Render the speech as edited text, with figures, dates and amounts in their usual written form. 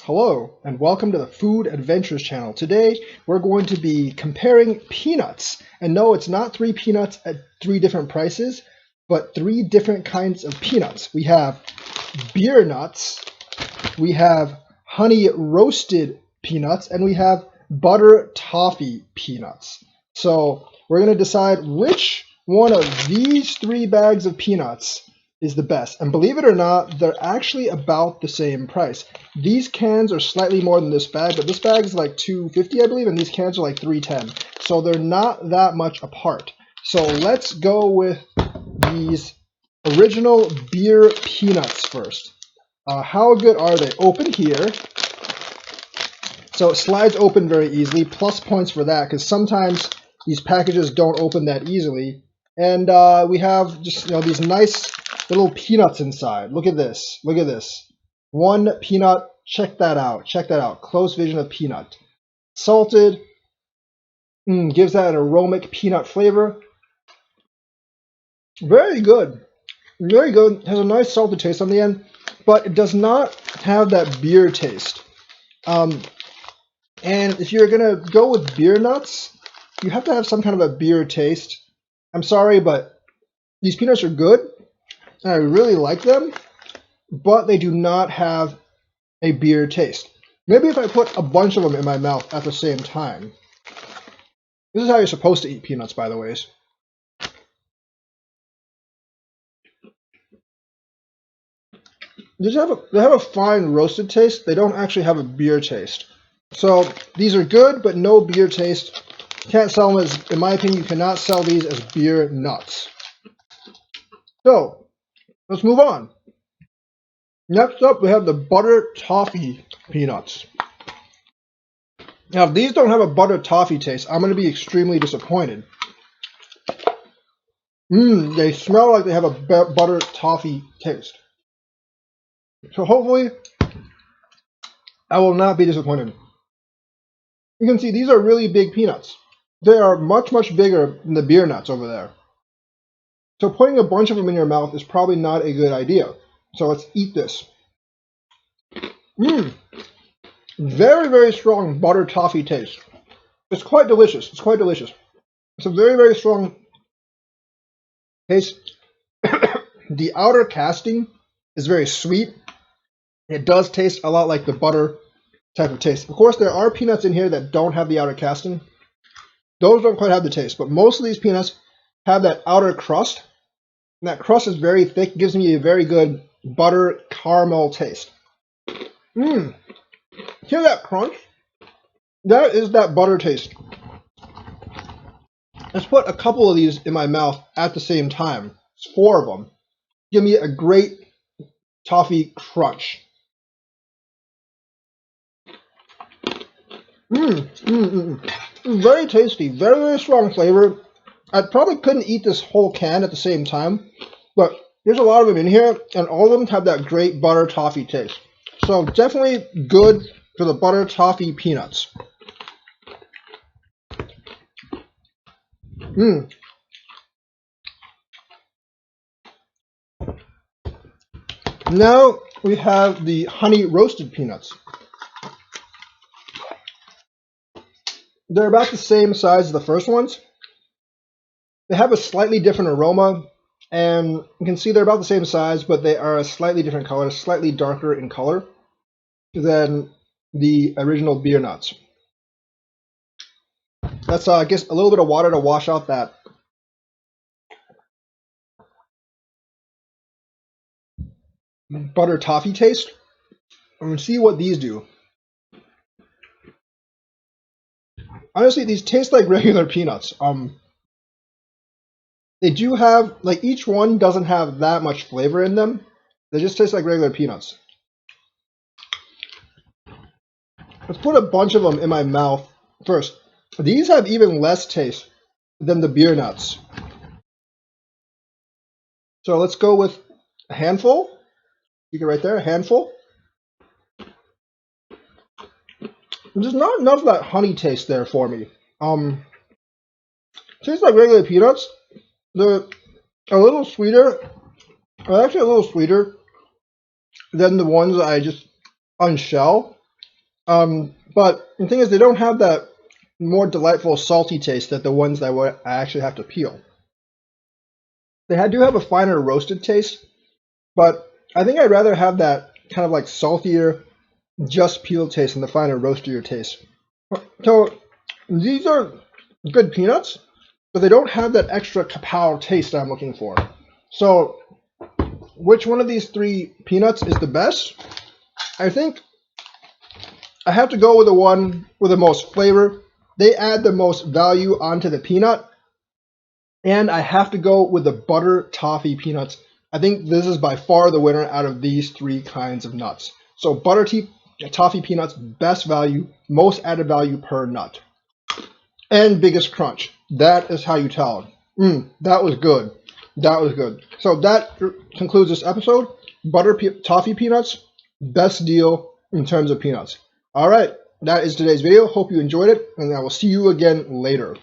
Hello and welcome to the Food Adventures channel. Today we're going to be comparing peanuts. And no, it's not three peanuts at three different prices, but three different kinds of peanuts. We have beer nuts, we have honey roasted peanuts, and we have butter toffee peanuts. So we're going to decide which one of these three bags of peanuts is the best. And believe it or not, they're actually about the same price. These cans are slightly more than this bag, but this bag is like $2.50, I believe, and these cans are like $3.10. So they're not that much apart. So let's go with these original beer peanuts first. How good are they? Open here. So it slides open very easily. Plus points for that, because sometimes these packages don't open that easily. And we have just these nice little peanuts inside. Look at this. Look at this. One peanut. Check that out. Check that out. Close vision of peanut. Salted. Gives that an aromatic peanut flavor. Very good. Very good. Has a nice salted taste on the end, but it does not have that beer taste. And if you're gonna go with beer nuts, you have to have some kind of a beer taste. I'm sorry, but these peanuts are good. I really like them, but they do not have a beer taste. Maybe if I put a bunch of them in my mouth at the same time. This is how you're supposed to eat peanuts, by the way. They have a fine roasted taste. They don't actually have a beer taste. So these are good, but no beer taste. Can't sell them as, in my opinion, you cannot sell these as beer nuts. So let's move on. Next up, we have the butter toffee peanuts. Now, if these don't have a butter toffee taste, I'm going to be extremely disappointed. They smell like they have a butter toffee taste. So hopefully, I will not be disappointed. You can see these are really big peanuts. They are much, much bigger than the beer nuts over there. So putting a bunch of them in your mouth is probably not a good idea. So let's eat this. Very, very strong butter toffee taste. It's quite delicious. It's quite delicious. It's a very, very strong taste. The outer casting is very sweet. It does taste a lot like the butter type of taste. Of course, there are peanuts in here that don't have the outer casting. Those don't quite have the taste, but most of these peanuts have that outer crust. And that crust is very thick, gives me a very good butter caramel taste. Hear that crunch? That is that butter taste. Let's put a couple of these in my mouth at the same time. It's 4 of them. Give me a great toffee crunch. Very tasty, very, very strong flavor. I probably couldn't eat this whole can at the same time, but there's a lot of them in here, and all of them have that great butter toffee taste. So definitely good for the butter toffee peanuts. Now we have the honey roasted peanuts. They're about the same size as the first ones. They have a slightly different aroma, and you can see they're about the same size, but they are a slightly different color, slightly darker in color than the original beer nuts. Let's get a little bit of water to wash out that butter toffee taste. And see what these do. Honestly, these taste like regular peanuts. They do have, like, each one doesn't have that much flavor in them. They just taste like regular peanuts. Let's put a bunch of them in my mouth first. These have even less taste than the beer nuts. So let's go with a handful. You can right there, a handful. There's not enough of that honey taste there for me. Tastes like regular peanuts. They're a little sweeter. Actually, a little sweeter than the ones that I just unshell. But the thing is, they don't have that more delightful salty taste that the ones that I actually have to peel. They do have a finer roasted taste, but I think I'd rather have that kind of like saltier, just peeled taste and the finer roastier taste. So these are good peanuts, but they don't have that extra kapow taste I'm looking for. So which one of these three peanuts is the best? I think I have to go with the one with the most flavor. They add the most value onto the peanut. And I have to go with the butter toffee peanuts. I think this is by far the winner out of these three kinds of nuts. So butter toffee peanuts, best value, most added value per nut. And biggest crunch. That is how you tell. That was good. That was good. So that concludes this episode. Toffee peanuts, best deal in terms of peanuts. All right, that is today's video. Hope you enjoyed it, and I will see you again later.